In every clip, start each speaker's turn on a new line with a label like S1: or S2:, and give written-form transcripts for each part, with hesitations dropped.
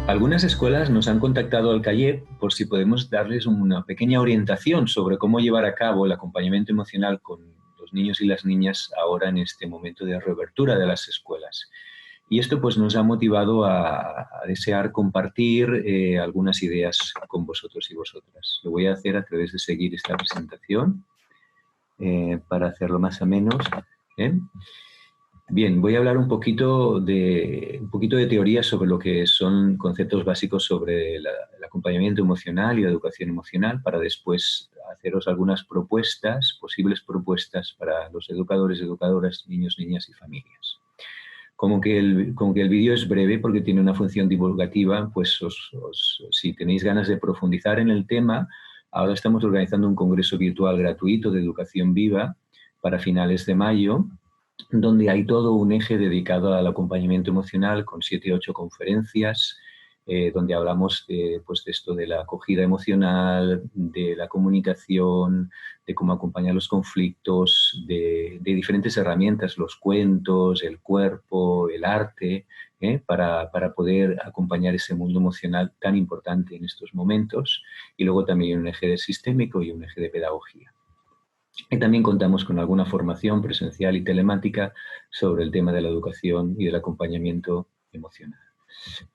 S1: Algunas escuelas nos han contactado al CAIEP por si podemos darles una pequeña orientación sobre cómo llevar a cabo el acompañamiento emocional con los niños y las niñas ahora en este momento de reapertura de las escuelas. Y esto pues nos ha motivado a desear compartir algunas ideas con vosotros y vosotras. Lo voy a hacer a través de seguir esta presentación para hacerlo más o menos. ¿eh? Bien, voy a hablar un poquito de teoría sobre lo que son conceptos básicos sobre el acompañamiento emocional y la educación emocional para después haceros algunas propuestas, posibles propuestas para los educadores, educadoras, niños, niñas y familias. Como que el vídeo es breve porque tiene una función divulgativa, pues si tenéis ganas de profundizar en el tema, ahora estamos organizando un congreso virtual gratuito de educación viva para finales de mayo, donde hay todo un eje dedicado al acompañamiento emocional con 7 u 8 conferencias, donde hablamos pues de esto de la acogida emocional, de la comunicación, de cómo acompañar los conflictos, de diferentes herramientas, los cuentos, el cuerpo, el arte, para poder acompañar ese mundo emocional tan importante en estos momentos. Y luego también un eje sistémico y un eje de pedagogía. Y también contamos con alguna formación presencial y telemática sobre el tema de la educación y del acompañamiento emocional.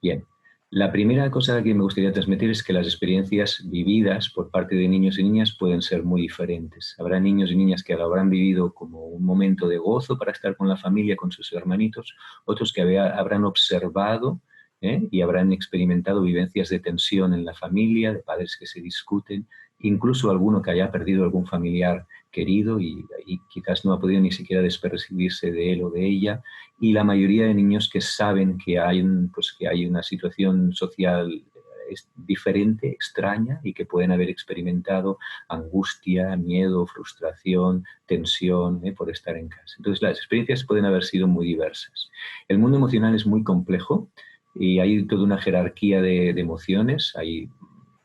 S1: Bien, la primera cosa que me gustaría transmitir es que las experiencias vividas por parte de niños y niñas pueden ser muy diferentes. Habrá niños y niñas que lo habrán vivido como un momento de gozo para estar con la familia, con sus hermanitos, otros que habrán observado y habrán experimentado vivencias de tensión en la familia, de padres que se discuten, incluso alguno que haya perdido algún familiar querido y quizás no ha podido ni siquiera despercibirse de él o de ella, y la mayoría de niños que saben que hay una situación social diferente, extraña, y que pueden haber experimentado angustia, miedo, frustración, tensión por estar en casa. Entonces las experiencias pueden haber sido muy diversas. El mundo emocional es muy complejo y hay toda una jerarquía de emociones.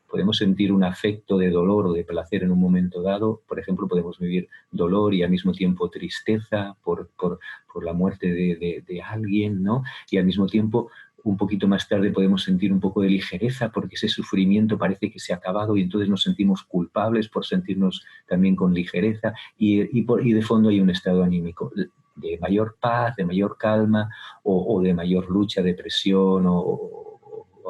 S1: Podemos sentir un afecto de dolor o de placer en un momento dado. Por ejemplo, podemos vivir dolor y al mismo tiempo tristeza por la muerte de alguien, ¿no? Y al mismo tiempo, un poquito más tarde podemos sentir un poco de ligereza porque ese sufrimiento parece que se ha acabado y entonces nos sentimos culpables por sentirnos también con ligereza y de fondo hay un estado anímico de mayor paz, de mayor calma o de mayor lucha, depresión o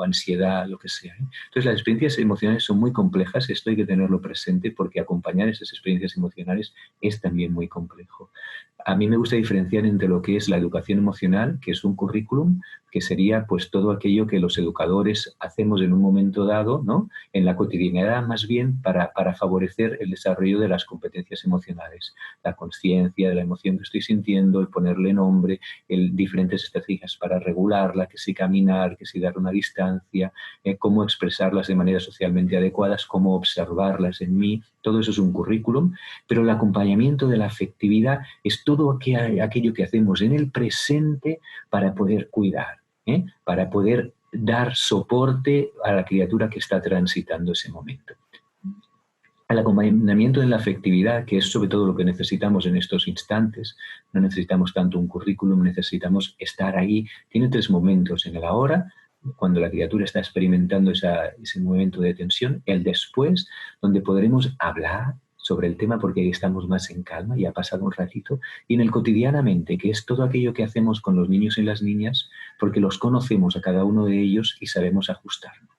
S1: ansiedad, lo que sea. Entonces las experiencias emocionales son muy complejas, esto hay que tenerlo presente porque acompañar esas experiencias emocionales es también muy complejo. A mí me gusta diferenciar entre lo que es la educación emocional, que es un currículum, que sería pues todo aquello que los educadores hacemos en un momento dado, ¿no? En la cotidianidad más bien para favorecer el desarrollo de las competencias emocionales, la conciencia de la emoción que estoy sintiendo, el ponerle nombre, diferentes estrategias para regularla, que si caminar, que si dar una distancia, cómo expresarlas de manera socialmente adecuadas, cómo observarlas en mí. Todo eso es un currículum, pero el acompañamiento de la afectividad es todo aquello que hacemos en el presente para poder cuidar, para poder dar soporte a la criatura que está transitando ese momento. El acompañamiento de la afectividad, que es sobre todo lo que necesitamos en estos instantes, no necesitamos tanto un currículum, necesitamos estar ahí. Tiene 3 momentos: en el ahora, cuando la criatura está experimentando ese momento de tensión; el después, donde podremos hablar sobre el tema porque ahí estamos más en calma y ha pasado un ratito; y en el cotidianamente, que es todo aquello que hacemos con los niños y las niñas porque los conocemos a cada uno de ellos y sabemos ajustarnos.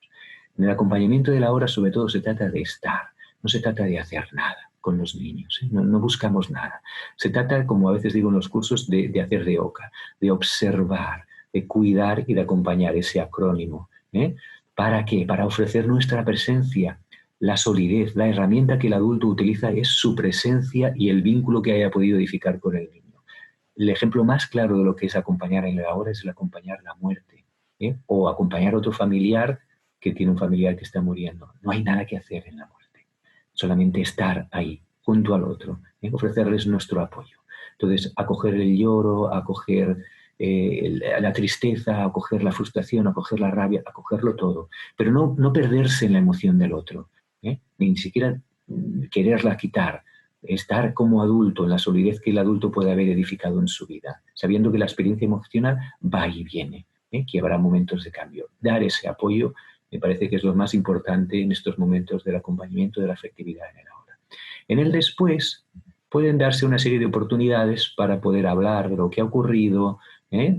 S1: En el acompañamiento de la hora, sobre todo, se trata de estar. No se trata de hacer nada con los niños, no buscamos nada. Se trata, como a veces digo en los cursos, de hacer de oca, de observar, de cuidar y de acompañar ese acrónimo. ¿Para qué? Para ofrecer nuestra presencia, la solidez. La herramienta que el adulto utiliza es su presencia y el vínculo que haya podido edificar con el niño. El ejemplo más claro de lo que es acompañar en la hora es el acompañar la muerte, o acompañar a otro familiar que tiene un familiar que está muriendo. No hay nada que hacer en la muerte. Solamente estar ahí, junto al otro, ofrecerles nuestro apoyo. Entonces, acoger el lloro, acoger la tristeza, acoger la frustración, acoger la rabia, acogerlo todo, pero no perderse en la emoción del otro, ni siquiera quererla quitar. Estar como adulto, en la solidez que el adulto puede haber edificado en su vida, sabiendo que la experiencia emocional va y viene. que habrá momentos de cambio. Dar ese apoyo me parece que es lo más importante en estos momentos del acompañamiento de la afectividad en el ahora. En el después pueden darse una serie de oportunidades para poder hablar de lo que ha ocurrido,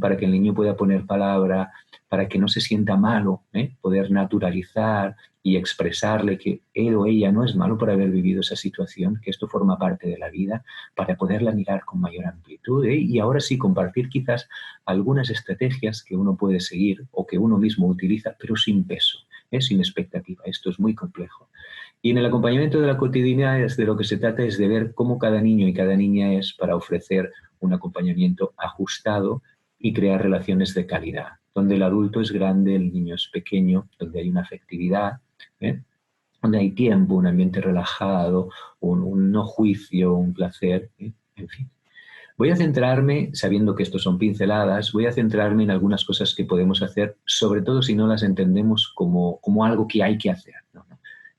S1: para que el niño pueda poner palabra, para que no se sienta malo, poder naturalizar y expresarle que él o ella no es malo por haber vivido esa situación, que esto forma parte de la vida, para poderla mirar con mayor amplitud. Y ahora sí, compartir quizás algunas estrategias que uno puede seguir o que uno mismo utiliza, pero sin peso, sin expectativa. Esto es muy complejo. Y en el acompañamiento de la cotidianidad de lo que se trata es de ver cómo cada niño y cada niña es para ofrecer un acompañamiento ajustado y crear relaciones de calidad, donde el adulto es grande, el niño es pequeño, donde hay una afectividad, donde hay tiempo, un ambiente relajado, un no juicio, un placer, en fin. Voy a centrarme, sabiendo que estos son pinceladas, voy a centrarme en algunas cosas que podemos hacer, sobre todo si no las entendemos como algo que hay que hacer. ¿No?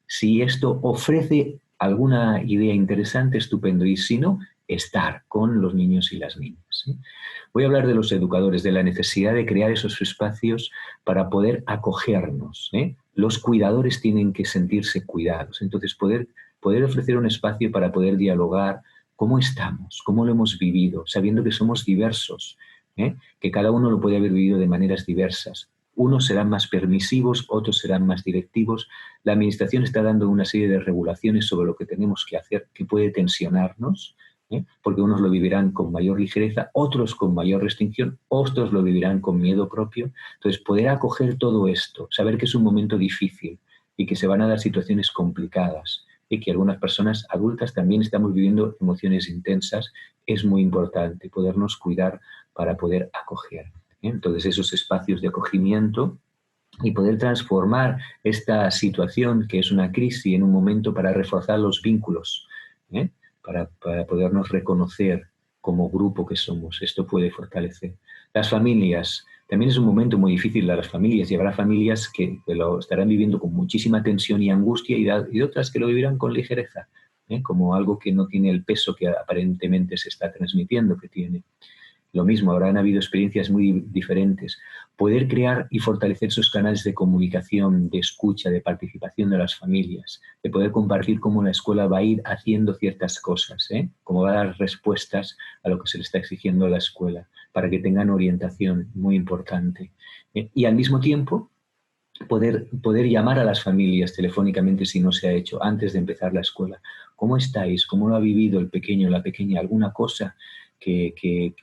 S1: Si esto ofrece alguna idea interesante, estupendo, y si no, estar con los niños y las niñas. ¿Sí? Voy a hablar de los educadores, de la necesidad de crear esos espacios para poder acogernos. Los cuidadores tienen que sentirse cuidados, entonces poder ofrecer un espacio para poder dialogar cómo estamos, cómo lo hemos vivido, sabiendo que somos diversos, que cada uno lo puede haber vivido de maneras diversas. Unos serán más permisivos, otros serán más directivos. La Administración está dando una serie de regulaciones sobre lo que tenemos que hacer, que puede tensionarnos, porque unos lo vivirán con mayor ligereza, otros con mayor restricción, otros lo vivirán con miedo propio. Entonces, poder acoger todo esto, saber que es un momento difícil y que se van a dar situaciones complicadas y que algunas personas adultas también estamos viviendo emociones intensas, es muy importante podernos cuidar para poder acoger. Entonces, esos espacios de acogimiento y poder transformar esta situación, que es una crisis, en un momento para reforzar los vínculos, para podernos reconocer como grupo que somos. Esto puede fortalecer. Las familias, también es un momento muy difícil de las familias, y habrá familias que lo estarán viviendo con muchísima tensión y angustia y otras que lo vivirán con ligereza, como algo que no tiene el peso que aparentemente se está transmitiendo que tiene. Lo mismo, habrán habido experiencias muy diferentes. Poder crear y fortalecer esos canales de comunicación, de escucha, de participación de las familias, de poder compartir cómo la escuela va a ir haciendo ciertas cosas, cómo va a dar respuestas a lo que se le está exigiendo a la escuela, para que tengan orientación, muy importante. Y al mismo tiempo, poder llamar a las familias telefónicamente si no se ha hecho antes de empezar la escuela. ¿Cómo estáis? ¿Cómo lo ha vivido el pequeño o la pequeña? ¿Alguna cosa que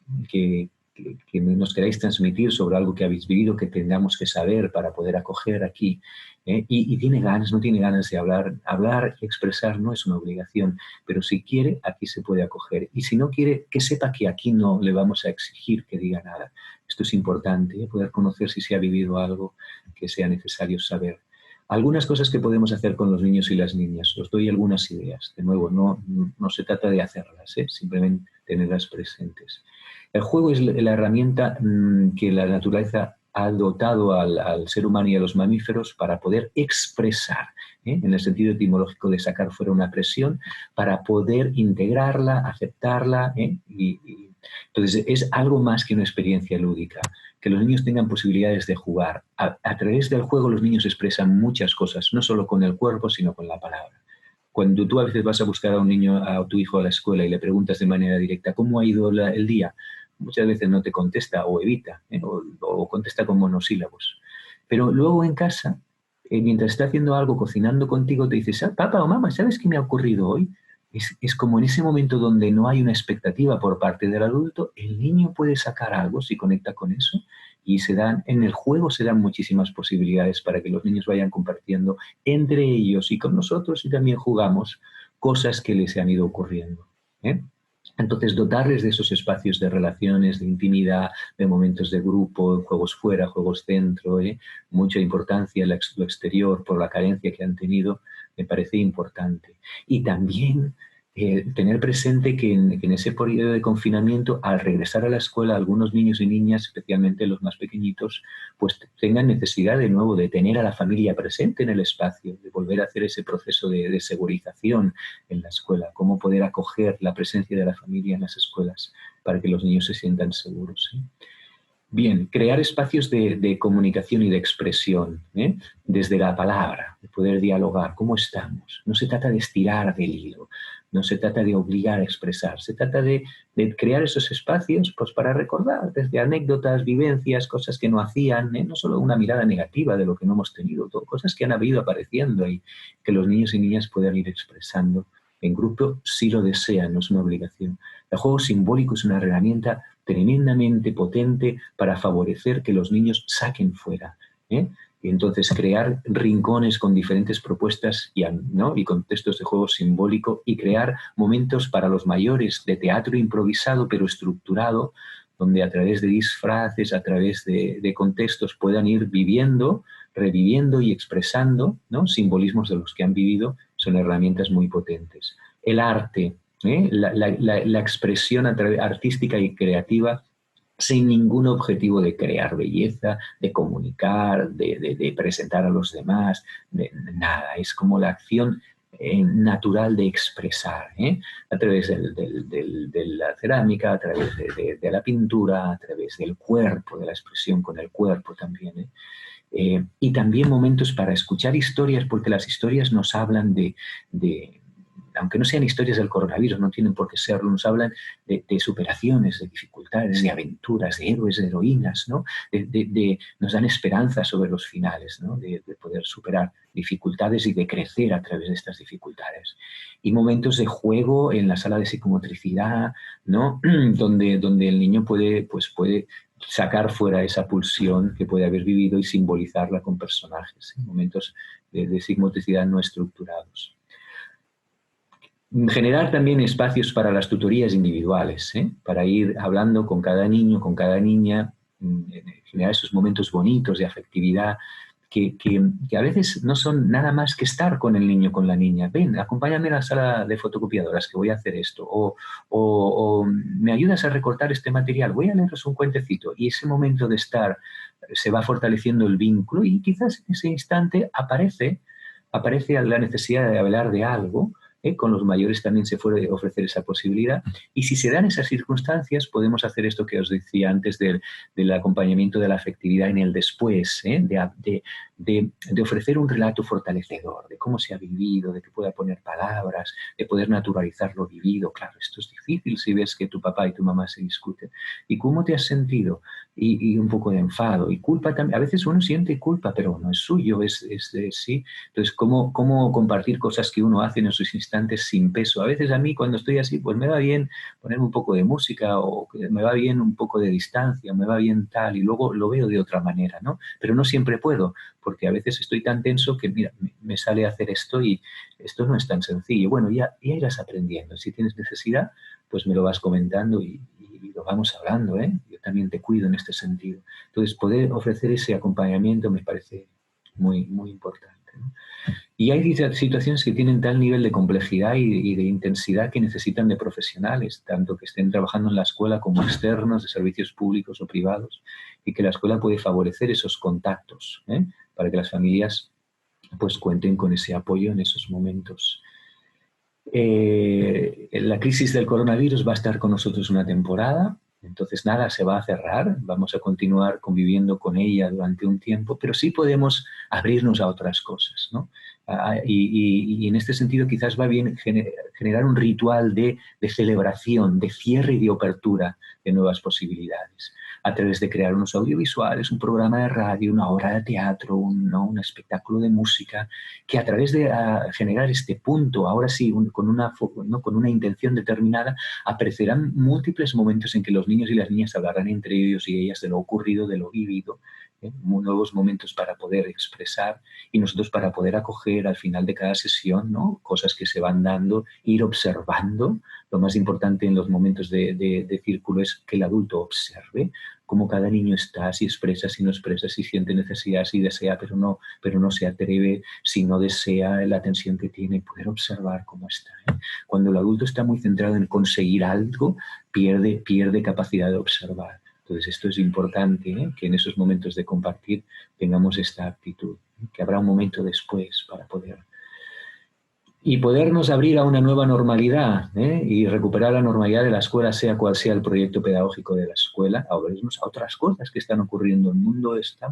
S1: nos queráis transmitir sobre algo que habéis vivido, que tengamos que saber para poder acoger aquí? Y tiene ganas, no tiene ganas de hablar. Hablar y expresar no es una obligación, pero si quiere, aquí se puede acoger. Y si no quiere, que sepa que aquí no le vamos a exigir que diga nada. Esto es importante, poder conocer si se ha vivido algo que sea necesario saber. Algunas cosas que podemos hacer con los niños y las niñas. Os doy algunas ideas. De nuevo, no se trata de hacerlas, simplemente tenerlas presentes. El juego es la herramienta que la naturaleza ha dotado al ser humano y a los mamíferos para poder expresar, en el sentido etimológico de sacar fuera una presión, para poder integrarla, aceptarla. Entonces, es algo más que una experiencia lúdica. Que los niños tengan posibilidades de jugar. A través del juego los niños expresan muchas cosas, no solo con el cuerpo, sino con la palabra. Cuando tú a veces vas a buscar a un niño, a tu hijo a la escuela y le preguntas de manera directa ¿cómo ha ido el día? Muchas veces no te contesta o evita, o contesta con monosílabos. Pero luego en casa, mientras está haciendo algo, cocinando contigo, te dices, papá o mamá, ¿sabes qué me ha ocurrido hoy? Es como en ese momento donde no hay una expectativa por parte del adulto, el niño puede sacar algo si conecta con eso, y en el juego se dan muchísimas posibilidades para que los niños vayan compartiendo entre ellos y con nosotros, y también jugamos cosas que les han ido ocurriendo. Entonces, dotarles de esos espacios de relaciones, de intimidad, de momentos de grupo, juegos fuera, juegos dentro, mucha importancia en lo exterior por la carencia que han tenido, me parece importante. Y también tener presente que en ese periodo de confinamiento, al regresar a la escuela, algunos niños y niñas, especialmente los más pequeñitos, pues tengan necesidad de nuevo de tener a la familia presente en el espacio, de volver a hacer ese proceso de segurización en la escuela, cómo poder acoger la presencia de la familia en las escuelas para que los niños se sientan seguros. Bien, crear espacios de comunicación y de expresión, desde la palabra, de poder dialogar. ¿Cómo estamos? No se trata de estirar del hilo, no se trata de obligar a expresar, se trata de crear esos espacios pues, para recordar desde anécdotas, vivencias, cosas que no hacían, no solo una mirada negativa de lo que no hemos tenido, todo, cosas que han ido apareciendo y que los niños y niñas puedan ir expresando en grupo si lo desean, no es una obligación. El juego simbólico es una herramienta tremendamente potente para favorecer que los niños saquen fuera. Y entonces crear rincones con diferentes propuestas ¿no? y contextos de juego simbólico y crear momentos para los mayores de teatro improvisado pero estructurado, donde a través de disfraces, a través de contextos puedan ir viviendo, reviviendo y expresando, ¿no? simbolismos de los que han vivido, son herramientas muy potentes. El arte, la expresión artística y creativa sin ningún objetivo de crear belleza, de comunicar, de presentar a los demás, nada. Es como la acción natural de expresar, a través de la cerámica, a través de la pintura, a través del cuerpo, de la expresión con el cuerpo también. Y también momentos para escuchar historias, porque las historias nos hablan aunque no sean historias del coronavirus, no tienen por qué serlo, nos hablan de superaciones, de dificultades, de aventuras, de héroes, de heroínas, ¿no? Nos dan esperanza sobre los finales, ¿no? de poder superar dificultades y de crecer a través de estas dificultades. Y momentos de juego en la sala de psicomotricidad, ¿no? donde el niño puede sacar fuera esa pulsión que puede haber vivido y simbolizarla con personajes, momentos de psicomotricidad no estructurados. Generar también espacios para las tutorías individuales, para ir hablando con cada niño, con cada niña, generar esos momentos bonitos de afectividad que a veces no son nada más que estar con el niño, con la niña. Ven, acompáñame a la sala de fotocopiadoras que voy a hacer esto. O me ayudas a recortar este material, voy a leeros un cuentecito. Y ese momento de estar se va fortaleciendo el vínculo y quizás en ese instante aparece la necesidad de hablar de algo. Con los mayores también se puede ofrecer esa posibilidad. Y si se dan esas circunstancias, podemos hacer esto que os decía antes del acompañamiento de la afectividad en el después, de ofrecer un relato fortalecedor, de cómo se ha vivido, de que pueda poner palabras, de poder naturalizar lo vivido. Claro, esto es difícil si ves que tu papá y tu mamá se discuten. ¿Y cómo te has sentido? Y un poco de enfado. Y culpa también. A veces uno siente culpa, pero no es suyo, sí. Entonces, ¿cómo compartir cosas que uno hace en esos instantes sin peso? A veces a mí cuando estoy así, pues me va bien ponerme un poco de música o me va bien un poco de distancia, me va bien tal y luego lo veo de otra manera, ¿no? Pero no siempre puedo, porque a veces estoy tan tenso que, mira, me sale a hacer esto y esto no es tan sencillo. Bueno, ya irás aprendiendo. Si tienes necesidad, pues me lo vas comentando y lo vamos hablando, Yo también te cuido en este sentido. Entonces, poder ofrecer ese acompañamiento me parece muy, muy importante, ¿no? Y hay situaciones que tienen tal nivel de complejidad y de intensidad que necesitan de profesionales, tanto que estén trabajando en la escuela como externos, de servicios públicos o privados, y que la escuela puede favorecer esos contactos, para que las familias pues cuenten con ese apoyo en esos momentos. La crisis del coronavirus va a estar con nosotros una temporada, entonces nada se va a cerrar, vamos a continuar conviviendo con ella durante un tiempo, pero sí podemos abrirnos a otras cosas, ¿no? Y en este sentido quizás va bien generar un ritual de celebración, de cierre y de apertura de nuevas posibilidades, a través de crear unos audiovisuales, un programa de radio, una obra de teatro, un espectáculo de música, que a través de generar este punto, ahora sí, con una intención determinada, aparecerán múltiples momentos en que los niños y las niñas hablarán entre ellos y ellas de lo ocurrido, de lo vivido, nuevos momentos para poder expresar y nosotros para poder acoger al final de cada sesión, ¿no? Cosas que se van dando, ir observando. Lo más importante en los momentos de círculo es que el adulto observe cómo cada niño está, si expresa, si no expresa, si siente necesidad, si desea, pero no se atreve, si no desea la atención que tiene, poder observar cómo está. Cuando el adulto está muy centrado en conseguir algo, pierde capacidad de observar. Entonces esto es importante, que en esos momentos de compartir tengamos esta actitud, que habrá un momento después para poder y podernos abrir a una nueva normalidad, ¿eh? Y recuperar la normalidad de la escuela, sea cual sea el proyecto pedagógico de la escuela, a abrirnos a otras cosas que están ocurriendo. El mundo está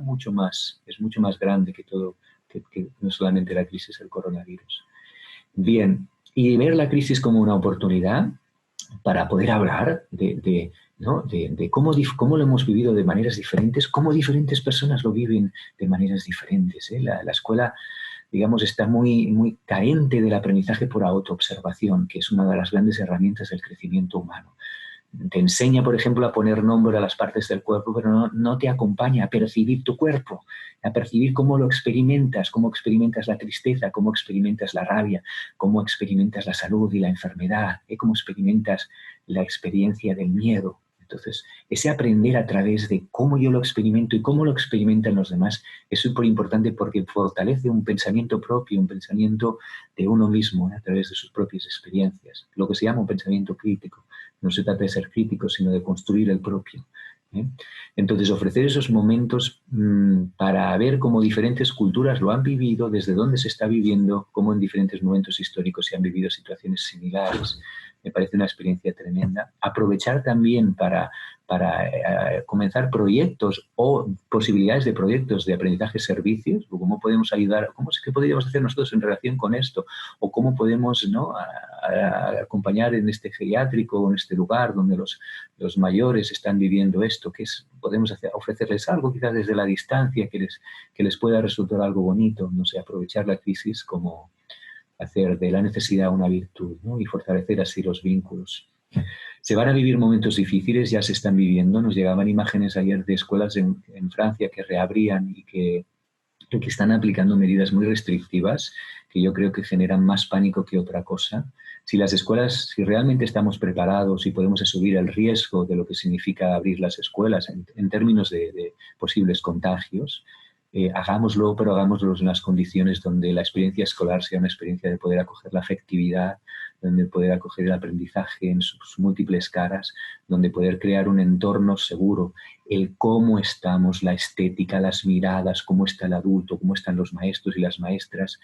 S1: es mucho más grande que todo, que no solamente la crisis del coronavirus. Bien, y ver la crisis como una oportunidad para poder hablar ¿no? de cómo lo hemos vivido de maneras diferentes, cómo diferentes personas lo viven de maneras diferentes. ¿Eh? La escuela, digamos, está muy carente del aprendizaje por autoobservación, que es una de las grandes herramientas del crecimiento humano. Te enseña, por ejemplo, a poner nombre a las partes del cuerpo, pero no te acompaña a percibir tu cuerpo, a percibir cómo cómo experimentas la tristeza, cómo experimentas la rabia, cómo experimentas la salud y la enfermedad, cómo experimentas la experiencia del miedo. Entonces, ese aprender a través de cómo yo lo experimento y cómo lo experimentan los demás es súper importante porque fortalece un pensamiento propio, un pensamiento de uno mismo, a través de sus propias experiencias, lo que se llama un pensamiento crítico. No se trata de ser crítico, sino de construir el propio. Entonces, ofrecer esos momentos para ver cómo diferentes culturas lo han vivido, desde dónde se está viviendo, cómo en diferentes momentos históricos se han vivido situaciones similares, me parece una experiencia tremenda. Aprovechar también para comenzar proyectos o posibilidades de proyectos de aprendizaje servicios, o cómo podemos ayudar, qué podríamos hacer nosotros en relación con esto, o cómo podemos, ¿no?, a acompañar en este geriátrico o en este lugar donde los mayores están viviendo esto, podemos ofrecerles algo quizás desde la distancia que les pueda resultar algo bonito, no sé, aprovechar la crisis como hacer de la necesidad una virtud, ¿no?, y fortalecer así los vínculos. Se van a vivir momentos difíciles, ya se están viviendo. Nos llegaban imágenes ayer de escuelas en Francia que reabrían y que están aplicando medidas muy restrictivas, que yo creo que generan más pánico que otra cosa. Si realmente estamos preparados y podemos asumir el riesgo de lo que significa abrir las escuelas en términos de posibles contagios, hagámoslo, pero hagámoslo en las condiciones donde la experiencia escolar sea una experiencia de poder acoger la afectividad, donde poder acoger el aprendizaje en sus múltiples caras, donde poder crear un entorno seguro, el cómo estamos, la estética, las miradas, cómo está el adulto, cómo están los maestros y las maestras.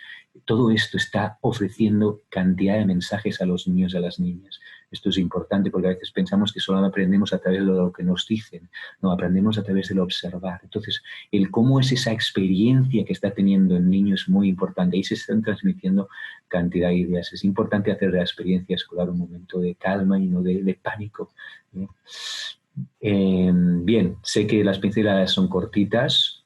S1: Todo esto está ofreciendo cantidad de mensajes a los niños y a las niñas. Esto es importante porque a veces pensamos que solo aprendemos a través de lo que nos dicen, no, aprendemos a través de lo observar. Entonces, el cómo es esa experiencia que está teniendo el niño es muy importante. Ahí se están transmitiendo cantidad de ideas. Es importante hacer de la experiencia escolar un momento de calma y no de pánico. Bien, sé que las pinceladas son cortitas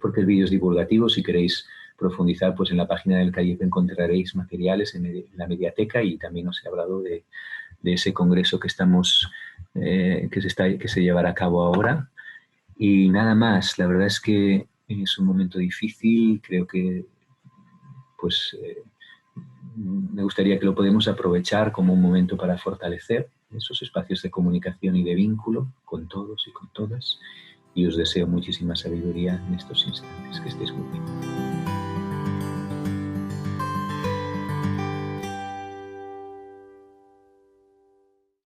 S1: porque el vídeo es divulgativo. Si queréis profundizar, pues en la página del CAIEP encontraréis materiales en la mediateca, y también os he hablado de ese congreso que se llevará a cabo ahora. Y nada más, la verdad es que es un momento difícil, creo que pues me gustaría que lo podamos aprovechar como un momento para fortalecer esos espacios de comunicación y de vínculo con todos y con todas. Y os deseo muchísima sabiduría en estos instantes. Que estéis muy bien.